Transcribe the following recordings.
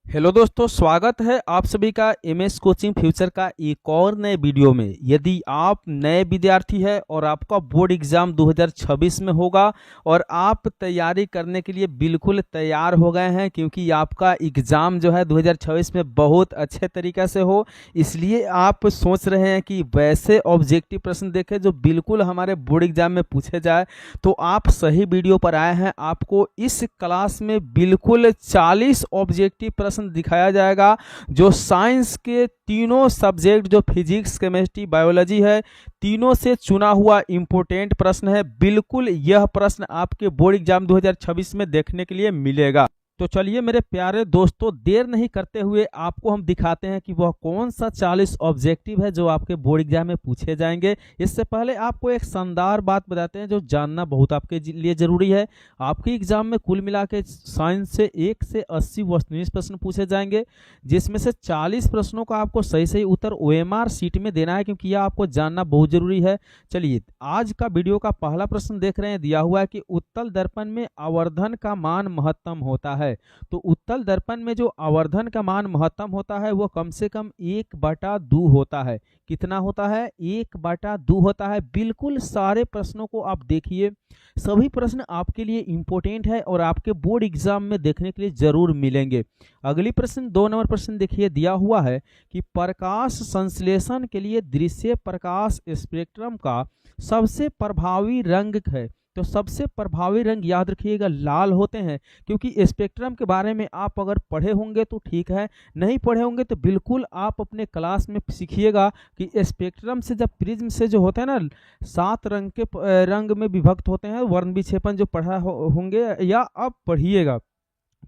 Hello दोस्तों, स्वागत है आप सभी का एमएस कोचिंग फ्यूचर का एक और नए वीडियो में। यदि आप नए विद्यार्थी हैं और आपका बोर्ड एग्जाम 2026 में होगा और आप तैयारी करने के लिए बिल्कुल तैयार हो गए हैं, क्योंकि आपका एग्ज़ाम जो है 2026 में बहुत अच्छे तरीक़े से हो, इसलिए आप सोच रहे हैं कि वैसे ऑब्जेक्टिव प्रश्न देखें जो बिल्कुल हमारे बोर्ड एग्जाम में पूछे जाए, तो आप सही वीडियो पर आए हैं। आपको इस क्लास में बिल्कुल 40 ऑब्जेक्टिव प्रश्न दिखाया जाएगा, जो साइंस के तीनों सब्जेक्ट जो फिजिक्स, केमिस्ट्री, बायोलॉजी है, तीनों से चुना हुआ इंपॉर्टेंट प्रश्न है। बिल्कुल यह प्रश्न आपके बोर्ड एग्जाम 2026 में देखने के लिए मिलेगा। तो चलिए मेरे प्यारे दोस्तों, देर नहीं करते हुए आपको हम दिखाते हैं कि वह कौन सा 40 ऑब्जेक्टिव है जो आपके बोर्ड एग्जाम में पूछे जाएंगे। इससे पहले आपको एक शानदार बात बताते हैं जो जानना बहुत आपके लिए जरूरी है। आपके एग्जाम में कुल मिला के साइंस से 1 से 80 वस्तुनिष्ठ प्रश्न पूछे जाएंगे, जिसमें से 40 प्रश्नों का आपको सही सही उत्तर OMR शीट में देना है, क्योंकि यह आपको जानना बहुत जरूरी है। चलिए आज का वीडियो का पहला प्रश्न देख रहे हैं। दिया हुआ है कि उत्तल दर्पण में आवर्धन का मान महत्तम होता है। तो उत्तल दर्पण में जो आवर्धन का मान महत्तम होता है वो कम से कम 1/2 होता है। कितना होता है? 1/2 होता है। बिल्कुल सारे प्रश्नों को आप देखिए, सभी प्रश्न आपके लिए इंपॉर्टेंट है और आपके बोर्ड एग्जाम में देखने के लिए जरूर मिलेंगे। अगली प्रश्न 2 नंबर प्रश्न देखिए। दिया हुआ है कि प्रकाश संश्लेषण के लिए दृश्य प्रकाश स्पेक्ट्रम का सबसे प्रभावी रंग है। तो सबसे प्रभावी रंग याद रखिएगा लाल होते हैं, क्योंकि स्पेक्ट्रम के बारे में आप अगर पढ़े होंगे तो ठीक है, नहीं पढ़े होंगे तो बिल्कुल आप अपने क्लास में सीखिएगा कि स्पेक्ट्रम से जब प्रिज्म से जो होते हैं ना 7 रंग के रंग में विभक्त होते हैं, वर्ण विक्षेपण जो पढ़ा होंगे या अब पढ़िएगा,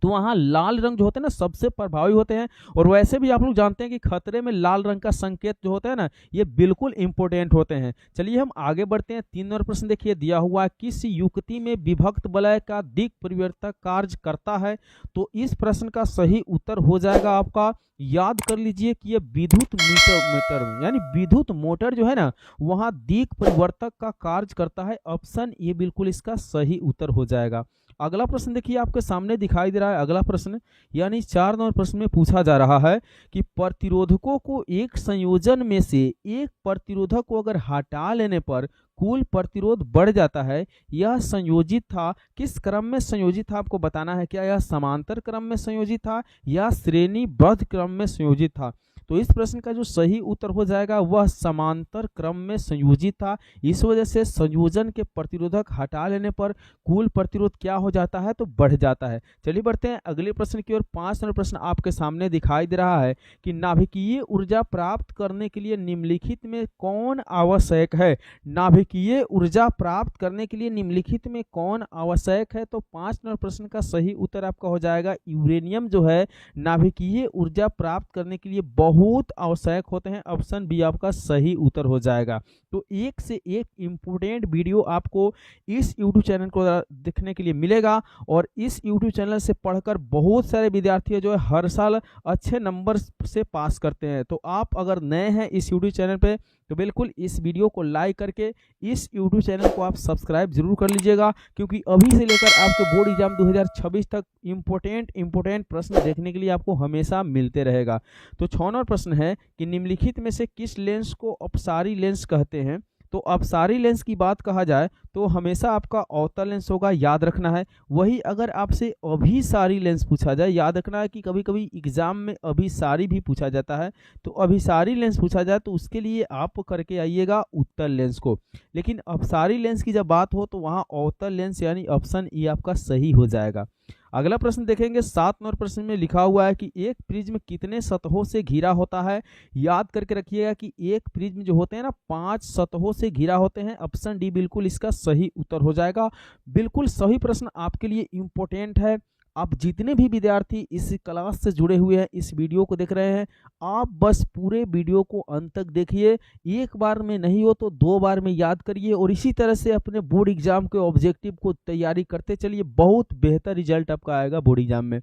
तो वहाँ लाल रंग जो होते हैं ना सबसे प्रभावी होते हैं। और वैसे भी आप लोग जानते हैं कि खतरे में लाल रंग का संकेत जो होता है ना, ये बिल्कुल इंपॉर्टेंट होते हैं। चलिए हम आगे बढ़ते हैं। 3 नंबर प्रश्न देखिए। दिया हुआ है किस युक्ति में विभक्त वलय का दिक् परिवर्तक कार्य करता है। तो इस प्रश्न का सही उत्तर हो जाएगा आपका, याद कर लीजिए कि ये विद्युत मीटर में यानी विद्युत मोटर जो है ना, वहाँ दिक् परिवर्तक का कार्य करता है। ऑप्शन ए बिल्कुल इसका सही उत्तर हो जाएगा। अगला प्रश्न देखिए आपके सामने दिखाई दे रहा है। अगला प्रश्न यानी 4 नंबर प्रश्न में पूछा जा रहा है कि प्रतिरोधकों को एक संयोजन में से एक प्रतिरोधक को अगर हटा लेने पर कुल प्रतिरोध बढ़ जाता है। यह संयोजित था, किस क्रम में संयोजित था आपको बताना है। क्या यह समांतर क्रम में संयोजित था या श्रेणीबद्ध क्रम में संयोजित था। तो इस प्रश्न का जो सही उत्तर हो जाएगा वह समांतर क्रम में संयोजित था। इस वजह से संयोजन के प्रतिरोधक हटा लेने पर कुल प्रतिरोध क्या हो जाता है, तो बढ़ जाता है। चलिए बढ़ते हैं अगले प्रश्न की ओर। 5 नंबर प्रश्न आपके सामने दिखाई दे रहा है कि नाभिकीय ऊर्जा प्राप्त करने के लिए निम्नलिखित में कौन आवश्यक है। नाभिकीय ऊर्जा प्राप्त करने के लिए निम्नलिखित में कौन आवश्यक है। तो 5 नंबर प्रश्न का सही उत्तर आपका हो जाएगा यूरेनियम जो है नाभिकीय ऊर्जा प्राप्त करने के लिए बहुत आवश्यक होते हैं। ऑप्शन बी आपका सही उत्तर हो जाएगा। तो एक से एक इम्पोर्टेंट वीडियो आपको इस YouTube चैनल को देखने के लिए मिलेगा, और इस YouTube चैनल से पढ़कर बहुत सारे विद्यार्थी जो है हर साल अच्छे नंबर से पास करते हैं। तो आप अगर नए हैं इस YouTube चैनल पे तो बिल्कुल इस वीडियो को लाइक करके इस YouTube चैनल को आप सब्सक्राइब जरूर कर लीजिएगा, क्योंकि अभी से लेकर आपके बोर्ड एग्जाम 2026 तक इंपॉर्टेंट प्रश्न देखने के लिए आपको हमेशा मिलते रहेगा। तो 6 नंबर प्रश्न है कि निम्नलिखित में से किस लेंस को अपसारी लेंस कहते हैं। तो अपसारी लेंस की बात कहा जाए तो हमेशा आपका अवतल लेंस होगा, याद रखना है। वही अगर आपसे अभिसारी लेंस पूछा जाए, याद रखना है कि कभी कभी एग्जाम में अभिसारी भी पूछा जाता है, तो अभिसारी लेंस पूछा जाए तो उसके लिए आप करके आइएगा उत्तल लेंस को। लेकिन अपसारी लेंस की जब बात हो तो वहाँ अवतल लेंस यानी ऑप्शन ई आपका सही हो जाएगा। अगला प्रश्न देखेंगे। 7 नंबर प्रश्न में लिखा हुआ है कि एक प्रिज्म कितने सतहों से घिरा होता है। याद करके रखिएगा कि एक प्रिज्म जो होते हैं ना 5 सतहों से घिरा होते हैं। ऑप्शन डी बिल्कुल इसका सही उत्तर हो जाएगा। बिल्कुल सही प्रश्न आपके लिए इंपॉर्टेंट है। आप जितने भी विद्यार्थी इस क्लास से जुड़े हुए हैं, इस वीडियो को देख रहे हैं, आप बस पूरे वीडियो को अंत तक देखिए। एक बार में नहीं हो तो 2 बार में याद करिए, और इसी तरह से अपने बोर्ड एग्जाम के ऑब्जेक्टिव को तैयारी करते चलिए। बहुत बेहतर रिजल्ट आपका आएगा बोर्ड एग्जाम में।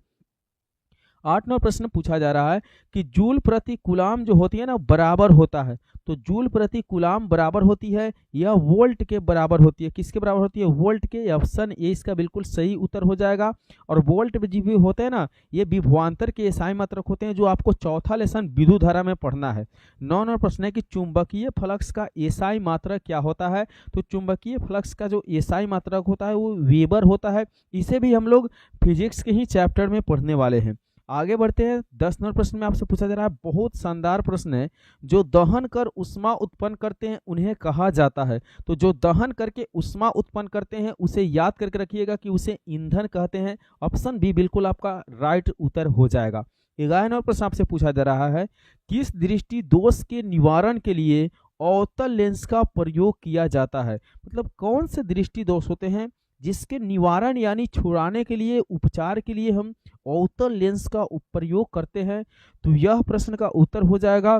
8 नंबर प्रश्न पूछा जा रहा है कि जूल प्रति कूलाम जो होती है ना बराबर होता है। तो जूल प्रति कूलाम बराबर होती है यह वोल्ट के बराबर होती है। किसके बराबर होती है? वोल्ट के। ऑप्शन ए इसका बिल्कुल सही उत्तर हो जाएगा। और वोल्ट में जो भी होते हैं ना ये विभवांतर के एसआई मात्रक होते हैं जो आपको चौथा लेसन विद्युत धारा में पढ़ना है। 9 नंबर प्रश्न है कि चुंबकीय फ्लक्स का एसआई मात्रक क्या होता है? तो चुंबकीय फ्लक्स का जो एसआई मात्रक होता है वो वेबर होता है। इसे भी हम लोग फिजिक्स के ही चैप्टर में पढ़ने वाले हैं। आगे बढ़ते हैं। 10 नंबर प्रश्न में आपसे पूछा जा रहा है, बहुत शानदार प्रश्न है, जो दहन कर उष्मा उत्पन्न करते हैं उन्हें कहा जाता है। तो जो दहन करके उष्मा उत्पन्न करते हैं उसे याद करके रखिएगा कि उसे ईंधन कहते हैं। ऑप्शन बी बिल्कुल आपका राइट उत्तर हो जाएगा। 11 नंबर प्रश्न आपसे पूछा जा रहा है, किस दृष्टि दोष के निवारण के लिए अवतल लेंस का प्रयोग किया जाता है? मतलब कौन से दृष्टि दोष होते हैं जिसके निवारण यानी छुड़ाने के लिए, उपचार के लिए हम अवतल लेंस का प्रयोग करते हैं? तो यह प्रश्न का उत्तर हो जाएगा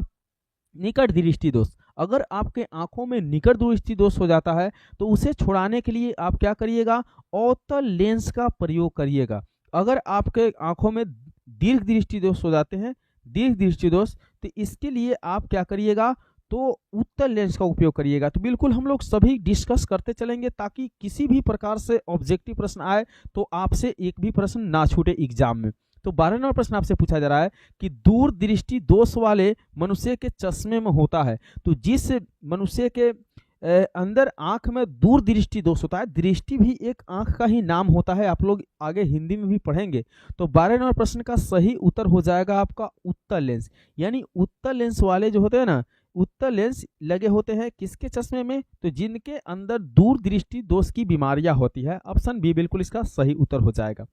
निकट दृष्टि दोष। अगर आपके आंखों में निकट दृष्टि दोष हो जाता है तो उसे छुड़ाने के लिए आप क्या करिएगा? अवतल लेंस का प्रयोग करिएगा। अगर आपके आंखों में दीर्घ दृष्टि दोष हो जाते हैं, दीर्घ दृष्टि दोष, तो इसके लिए आप क्या करिएगा? तो उत्तल लेंस का उपयोग करिएगा। तो बिल्कुल हम लोग सभी डिस्कस करते चलेंगे ताकि किसी भी प्रकार से ऑब्जेक्टिव प्रश्न आए तो आपसे एक भी प्रश्न ना छूटे एग्जाम में। तो 12 नंबर प्रश्न आपसे पूछा जा रहा है कि दूर दृष्टि दोष वाले मनुष्य के चश्मे में होता है। तो जिस मनुष्य के अंदर आंख में दूर दृष्टि दोष होता है, दृष्टि भी एक आंख का ही नाम होता है, आप लोग आगे हिंदी में भी पढ़ेंगे। तो 12 नंबर प्रश्न का सही उत्तर हो जाएगा आपका उत्तल लेंस। यानी उत्तल लेंस वाले जो होते हैं ना, उत्तल लेंस लगे होते हैं किसके चश्मे में? तो जिनके अंदर दूर दृष्टि दोष की बीमारियां होती है। ऑप्शन बी बिल्कुल इसका सही उत्तर हो जाएगा।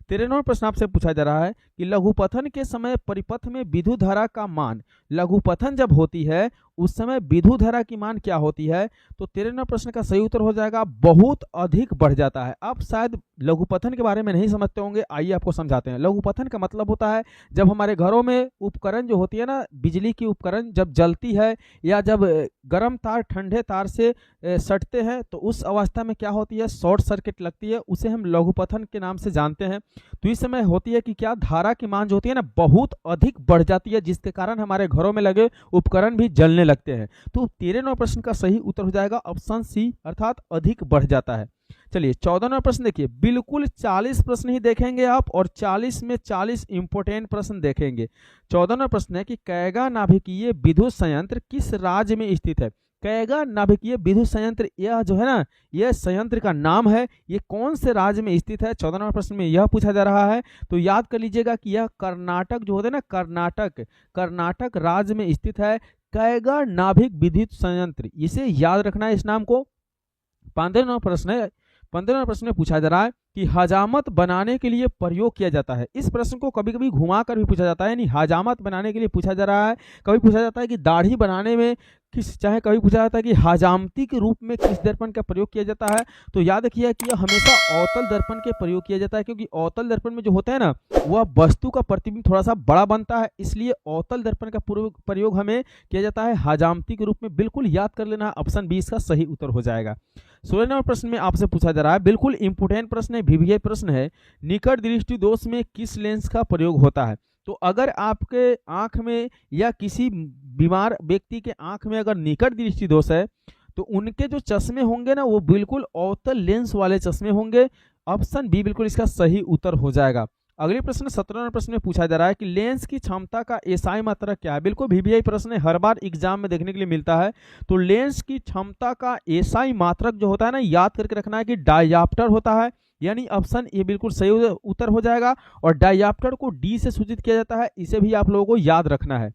13 नंबर प्रश्न आपसे पूछा जा रहा है कि लघुपथन के समय परिपथ में विद्युत धारा का मान, लघुपथन जब होती है उस समय विद्युत धारा की मान क्या होती है? तो 13 नंबर प्रश्न का सही उत्तर हो जाएगा बहुत अधिक बढ़ जाता है। आप शायद लघुपथन के बारे में नहीं समझते होंगे, आइए आपको समझाते हैं। लघुपथन का मतलब होता है जब हमारे घरों में उपकरण जो होती है ना, बिजली की उपकरण जब जलती है या जब गर्म तार ठंडे तार से सटते हैं तो उस अवस्था में क्या होती है? शॉर्ट सर्किट लगती है, उसे हम लघुपथन के नाम से जानते हैं। तो इस समय होती है कि क्या धारा की मान जो होती है ना बहुत अधिक बढ़ जाती है, जिसके कारण हमारे घरों में लगे उपकरण भी जलने लगते हैं। तो 13 नंबर प्रश्न का सही उत्तर हो जाएगा ऑप्शन सी, अर्थात अधिक बढ़ जाता है। चलिए 14 नंबर प्रश्न देखिए, बिल्कुल 40 प्रश्न ही देखेंगे आप और 40 में 40 इंपोर्टेंट प्रश्न देखेंगे। 14 नंबर प्रश्न है कि कैगा नाभिकीय विद्युत संयंत्र किस राज्य में स्थित है? कैगा नाभिकीय विद्युत संयंत्र यह जो है ना, यह संयंत्र का नाम है, ये कौन से राज्य में स्थित है? 14 नंबर प्रश्न में यह पूछा जा रहा है। तो याद कर लीजिएगा कि यह कर्नाटक जो होता है ना, कर्नाटक राज्य में स्थित है कैगा नाभिक विद्युत संयंत्र, इसे याद रखना है इस नाम को। 15वां प्रश्न में पूछा जा रहा है कि हजामत बनाने के लिए प्रयोग किया जाता है। इस प्रश्न को कभी कभी घुमा कर भी पूछा जाता है, यानी हजामत बनाने के लिए पूछा जा रहा है। कभी पूछा जाता है कि दाढ़ी बनाने में चाहे कभी पूछा जाता है कि हजामती के रूप में किस दर्पण का प्रयोग किया जाता है। तो याद रखिए कि यह हमेशा अवतल दर्पण के प्रयोग किया जाता है, क्योंकि अवतल दर्पण में जो होता है ना वह वस्तु का प्रतिबिंब थोड़ा सा बड़ा बनता है, इसलिए अवतल दर्पण का प्रयोग हमें किया जाता है हजामती के रूप में। बिल्कुल याद कर लेना, ऑप्शन 20 का सही उत्तर हो जाएगा। 16 नंबर प्रश्न में आपसे पूछा जा रहा है, बिल्कुल इंपोर्टेंट प्रश्न है, VVI प्रश्न है, निकट दृष्टि दोष में किस लेंस का प्रयोग होता है? तो अगर आपके आंख में या किसी बीमार व्यक्ति के आंख में अगर निकट दृष्टि दोष है तो उनके जो चश्मे होंगे ना वो बिल्कुल अवतल लेंस वाले चश्मे होंगे। ऑप्शन बी बिल्कुल इसका सही उत्तर हो जाएगा। अगले प्रश्न 17 नंबर प्रश्न में पूछा जा रहा है कि लेंस की क्षमता का एसआई मात्रक क्या है? बिल्कुल VVI प्रश्न है, हर बार एग्जाम में देखने के लिए मिलता है। तो लेंस की क्षमता का एसआई मात्रक जो होता है ना, याद करके रखना है कि डायऑप्टर होता है, यानी ऑप्शन ए बिल्कुल सही उत्तर हो जाएगा। और डायऑप्टर को डी से सूचित किया जाता है, इसे भी आप लोगों को याद रखना है।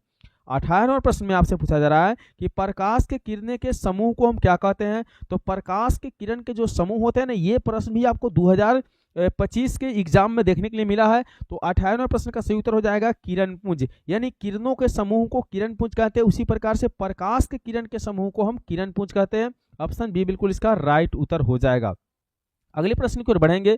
18वें प्रश्न में आपसे पूछा जा रहा है कि प्रकाश के किरणें के समूह को हम क्या कहते हैं? तो प्रकाश के किरण के जो समूह होते हैं ना, ये प्रश्न भी आपको 2025 के एग्जाम में देखने के लिए मिला है। तो 18वें प्रश्न का सही उत्तर हो जाएगा किरणपुंज, यानी किरणों के समूह को किरणपुंज कहते हैं। उसी प्रकार से प्रकाश के किरण के समूह को हम किरणपुंज कहते हैं। ऑप्शन बी बिल्कुल इसका राइट उत्तर हो जाएगा। अगले प्रश्न की ओर बढ़ेंगे।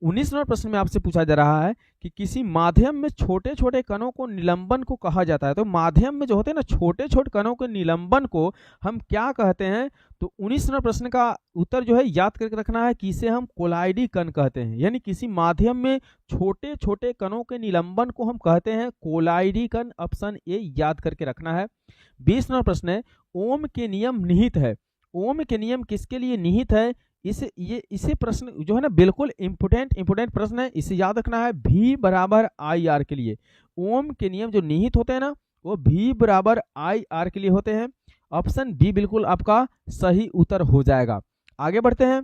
19वें प्रश्न में आपसे पूछा जा रहा है कि किसी माध्यम में छोटे छोटे कणों को निलंबन को कहा जाता है। तो माध्यम में जो होते हैं ना छोटे छोटे कणों के निलंबन को हम क्या कहते हैं? तो 19वें प्रश्न का उत्तर जो है याद करके रखना है कि इसे हम कोलाइडी कण कहते हैं, यानी किसी माध्यम में छोटे छोटे कणों के निलंबन को हम कहते हैं कोलाइडी कण। ऑप्शन ए याद करके रखना है। 20वां प्रश्न है ओम के नियम निहित है। ओम के नियम किसके लिए निहित है? इसे प्रश्न जो है ना बिल्कुल इंपोर्टेंट प्रश्न है, इसे याद रखना है। V बराबर आई आर के लिए ओम के नियम जो निहित होते हैं ना वो V बराबर आई आर के लिए होते हैं। ऑप्शन बी बिल्कुल आपका सही उत्तर हो जाएगा। आगे बढ़ते हैं।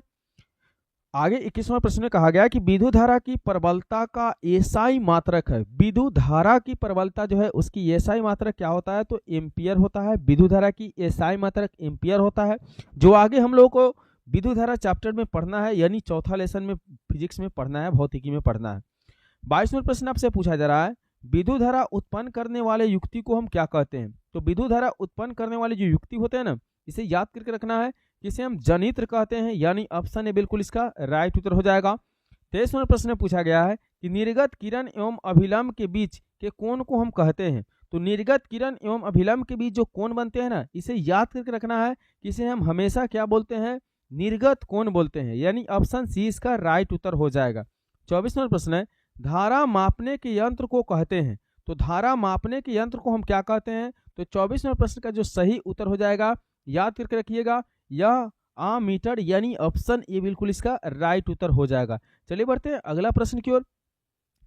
आगे 21वां प्रश्न में कहा गया कि विद्युत धारा की प्रबलता का एसआई मात्रक है। विद्युत धारा की प्रबलता जो है उसकी एसआई मात्रक क्या होता है? तो एम्पियर होता है। विद्युत धारा की एसआई मात्रक एम्पियर होता है, जो आगे हम लोगों को विद्युत धारा चैप्टर में पढ़ना है, यानी चौथा लेसन में फिजिक्स में पढ़ना है, भौतिकी में पढ़ना है। 22वां प्रश्न आपसे पूछा जा रहा है विद्युत धारा उत्पन्न करने वाले युक्ति को हम क्या कहते हैं? तो विद्युत धारा उत्पन्न करने वाले जो युक्ति होते हैं ना इसे याद करके रखना है, इसे हम जनित्र कहते हैं, यानी ऑप्शन ए बिल्कुल इसका राइट उत्तर हो जाएगा। 23वां प्रश्न में पूछा गया है कि निर्गत किरण एवं अभिलंब के बीच के कोण को हम कहते हैं। तो निर्गत किरण एवं अभिलंब के बीच जो कोण बनते हैं ना इसे याद करके रखना है कि इसे हम हमेशा क्या बोलते हैं? निर्गत कोण बोलते हैं, यानी ऑप्शन सी इसका राइट उत्तर हो जाएगा। 24वां प्रश्न है धारा मापने के यंत्र को कहते हैं। तो धारा मापने के यंत्र को हम क्या कहते हैं? तो 24वें प्रश्न का जो सही उत्तर हो जाएगा याद करके रखिएगा यह आमीटर, यानी ऑप्शन ए बिल्कुल इसका राइट उत्तर हो जाएगा। चलिए बढ़ते हैं अगला प्रश्न की ओर।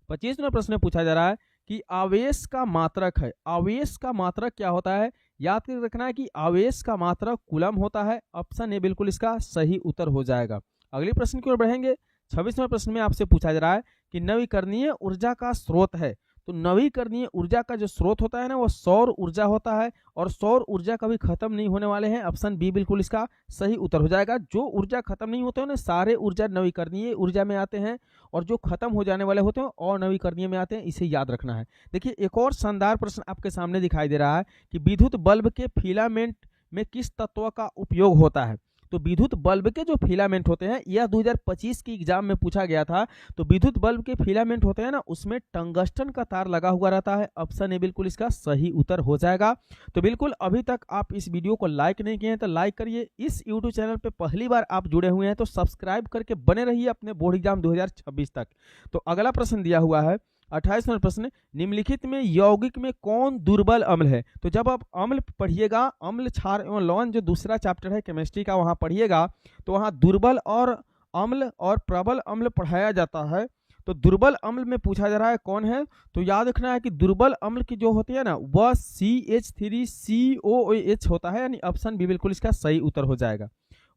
25वां प्रश्न में पूछा जा रहा है कि आवेश का मात्रक है। आवेश का मात्रक क्या होता है? याद करके रखना है कि आवेश का मात्रक कूलम होता है। ऑप्शन ए बिल्कुल इसका सही उत्तर हो जाएगा। अगले प्रश्न की ओर बढ़ेंगे। 26वें प्रश्न में आपसे पूछा जा रहा है कि नवीकरणीय ऊर्जा का स्रोत है। तो नवीकरणीय ऊर्जा का जो स्रोत होता है ना वो सौर ऊर्जा होता है, और सौर ऊर्जा कभी खत्म नहीं होने वाले हैं। ऑप्शन बी बिल्कुल इसका सही उत्तर हो जाएगा। जो ऊर्जा खत्म नहीं होते हैं ना सारे ऊर्जा नवीकरणीय ऊर्जा में आते हैं, और जो खत्म हो जाने वाले होते हैं और नवीकरणीय में आते हैं, इसे याद रखना है। देखिए एक और शानदार प्रश्न आपके सामने दिखाई दे रहा है कि विद्युत बल्ब के फिलामेंट में किस तत्व का उपयोग होता है? तो विद्युत बल्ब के जो फिलामेंट होते हैं यह 2025 की एग्जाम में पूछा गया था। तो विद्युत बल्ब के फिलामेंट होते हैं ना उसमें टंगस्टन का तार लगा हुआ रहता है। ऑप्शन ए बिल्कुल इसका सही उत्तर हो जाएगा। तो बिल्कुल अभी तक आप इस वीडियो को लाइक नहीं किए हैं तो लाइक करिए। इस यूट्यूब चैनल पे पहली बार आप जुड़े हुए हैं तो सब्सक्राइब करके बने रहिए अपने बोर्ड एग्जाम 2026 तक। तो अगला प्रश्न दिया हुआ है 28वां प्रश्न, निम्नलिखित में यौगिक में कौन दुर्बल अम्ल है? तो जब आप अम्ल पढ़िएगा, अम्ल क्षार एवं लवण जो दूसरा चैप्टर है केमिस्ट्री का वहां पढ़िएगा तो वहां दुर्बल और अम्ल और प्रबल अम्ल पढ़ाया जाता है। तो दुर्बल अम्ल में पूछा जा रहा है कौन है? तो याद रखना है कि दुर्बल अम्ल की जो होती है ना वह CH3COOH होता है, यानी ऑप्शन बी बिल्कुल इसका सही उत्तर हो जाएगा।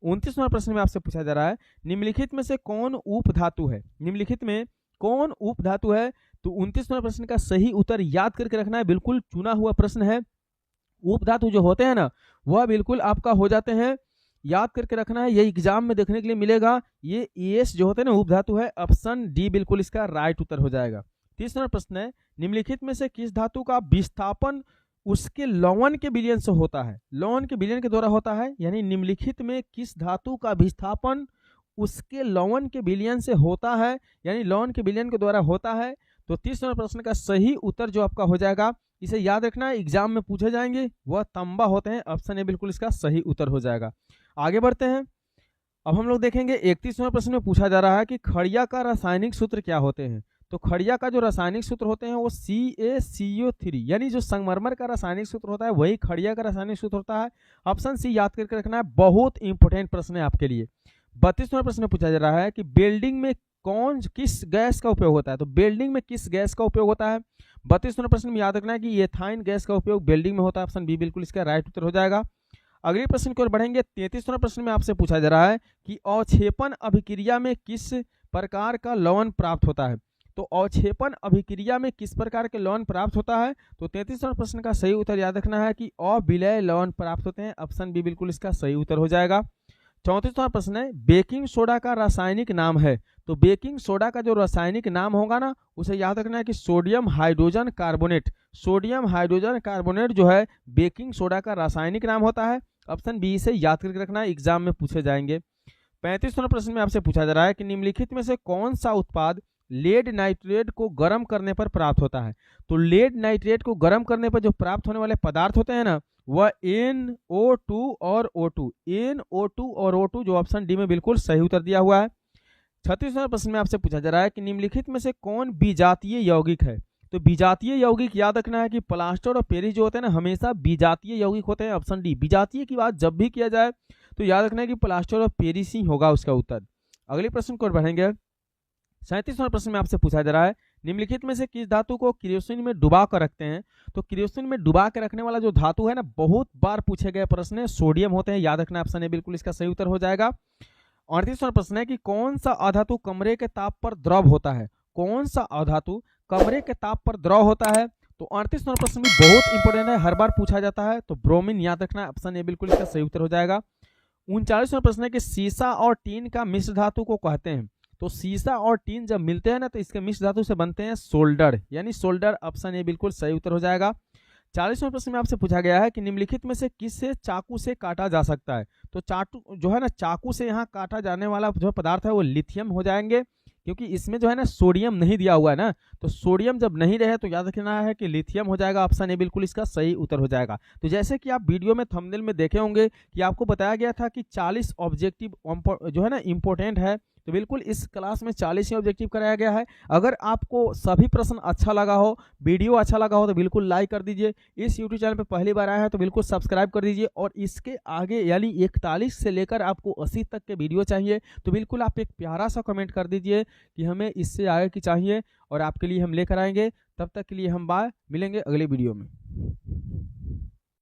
29वां प्रश्न में आपसे पूछा जा रहा है निम्नलिखित में से कौन उपधातु है? निम्नलिखित में कौन उपधातु है? तो 29वां प्रश्न का सही उत्तर याद करके रखना है, बिल्कुल चुना हुआ प्रश्न है। उपधातु जो होते हैं ना वह बिल्कुल आपका हो जाते हैं, याद करके रखना है, ये एग्जाम में देखने के लिए मिलेगा। ये एस जो होते हैं ना उपधातु है। ऑप्शन डी बिल्कुल इसका राइट उत्तर हो जाएगा। 30वां प्रश्न है निम्नलिखित में से किस धातु का विस्थापन उसके लवण के विलयन से होता है? लवण के विलयन के द्वारा होता है, यानी निम्नलिखित में किस धातु का विस्थापन उसके लवण के विलयन से होता है, यानी लवण के विलयन के द्वारा होता है। तो 30वां प्रश्न का सही उत्तर जो आपका हो जाएगा, इसे याद रखना है, एग्जाम में पूछे जाएंगे, वह तांबा होते हैं। ऑप्शन ए बिल्कुल इसका सही उत्तर हो जाएगा। आगे बढ़ते हैं। अब हम लोग देखेंगे 31वां प्रश्न में पूछा जा रहा है कि खड़िया का रासायनिक सूत्र क्या होते हैं? तो खड़िया का जो रासायनिक सूत्र होते हैं वो CaCO3, यानी जो संगमरमर का रासायनिक सूत्र होता है वही खड़िया का रासायनिक सूत्र होता है। ऑप्शन सी याद करके रखना है, बहुत इंपॉर्टेंट प्रश्न है आपके लिए। 32वां प्रश्न में पूछा जा रहा है कि बिल्डिंग में किस गैस का उपयोग होता है? तो बिल्डिंग में किस गैस का उपयोग होता है? 32वां प्रश्न में याद रखना है कि एथाइन गैस का उपयोग बिल्डिंग में होता है। ऑप्शन बी बिल्कुल इसका राइट उत्तर हो जाएगा। अगले प्रश्न की ओर बढ़ेंगे। 33वां प्रश्न में आपसे पूछा जा रहा है कि अवक्षेपण अभिक्रिया में किस प्रकार का लवण प्राप्त होता है? तो अवक्षेपण अभिक्रिया में किस प्रकार के लवण प्राप्त होता है? तो 33वां प्रश्न का सही उत्तर याद रखना है कि अविलय लवण प्राप्त होते हैं। ऑप्शन बी बिल्कुल इसका सही उत्तर हो जाएगा। 34वां प्रश्न है बेकिंग सोडा का रासायनिक नाम है। तो बेकिंग सोडा का जो रासायनिक नाम होगा ना उसे याद रखना है कि sodium hydrogen carbonate. Sodium hydrogen carbonate जो है बेकिंग सोडा का रासायनिक नाम होता है। ऑप्शन बी से याद करके रखना है, एग्जाम में पूछे जाएंगे। 35वां प्रश्न में आपसे पूछा जा रहा है कि निम्नलिखित में से कौन सा उत्पाद लेड नाइट्रेट को गर्म करने पर प्राप्त होता है। तो लेड नाइट्रेट को गर्म करने पर जो प्राप्त होने वाले पदार्थ होते हैं ना, वह NO2 और O2, NO2 और O2, जो ऑप्शन डी में बिल्कुल सही उत्तर दिया हुआ है। 36वां प्रश्न में आपसे पूछा जा रहा है कि निम्नलिखित में से कौन विजातीय यौगिक है। तो विजातीय यौगिक याद रखना है कि प्लास्टर और पेरिस जो होते हैं ना, हमेशा विजातीय यौगिक होते हैं। ऑप्शन डी, विजातीय की बात जब भी किया जाए तो याद रखना है कि प्लास्टर और पेरिस ही होगा उसका उत्तर। अगले प्रश्न को बढ़ेंगे। 37वां प्रश्न में आपसे पूछा जा रहा है निम्नलिखित में से किस धातु को केरोसिन में डुबा कर रखते हैं। तो केरोसिन में डुबा के रखने वाला जो धातु है ना, बहुत बार पूछे गए प्रश्न है, सोडियम होते हैं। याद रखना, ऑप्शन ए बिल्कुल इसका सही उत्तर हो जाएगा। 38वां प्रश्न है कि कौन सा अधातु कमरे के ताप पर द्रव होता है। कौन सा अधातु कमरे के ताप पर द्रव होता है। तो 38वां प्रश्न भी बहुत इंपॉर्टेंट है, हर बार पूछा जाता है। तो ब्रोमीन, याद रखना, ऑप्शन ए बिल्कुल इसका सही उत्तर हो जाएगा। 39वां प्रश्न है कि सीसा और टीन का मिश्र धातु को कहते हैं। तो सीसा और टीन जब मिलते हैं ना, तो इसके मिश्र धातु से बनते हैं सोल्डर, यानी सोल्डर, ऑप्शन ए बिल्कुल सही उत्तर हो जाएगा। 40वां प्रश्न में आपसे पूछा गया है कि निम्नलिखित में से किससे चाकू से काटा जा सकता है। तो चाकू जो है ना, चाकू से यहाँ काटा जाने वाला जो पदार्थ है वो लिथियम हो जाएंगे, क्योंकि इसमें जो है ना सोडियम नहीं दिया हुआ है ना। तो सोडियम जब नहीं रहे तो याद रखना है कि लिथियम हो जाएगा, ऑप्शन ए बिल्कुल इसका सही उत्तर हो जाएगा। तो जैसे कि आप वीडियो में थंबनेल में देखे होंगे कि आपको बताया गया था कि 40 ऑब्जेक्टिव जो है ना इंपॉर्टेंट है, तो बिल्कुल इस क्लास में 40 ही ऑब्जेक्टिव कराया गया है। अगर आपको सभी प्रश्न अच्छा लगा हो, वीडियो अच्छा लगा हो, तो बिल्कुल लाइक कर दीजिए। इस यूट्यूब चैनल पर पहली बार आया है तो बिल्कुल सब्सक्राइब कर दीजिए। और इसके आगे यानी 41 से लेकर आपको 80 तक के वीडियो चाहिए, तो बिल्कुल आप एक प्यारा सा कमेंट कर दीजिए कि हमें इससे आगे की चाहिए, और आपके लिए हम लेकर आएंगे। तब तक के लिए हम बाय, मिलेंगे अगले वीडियो में।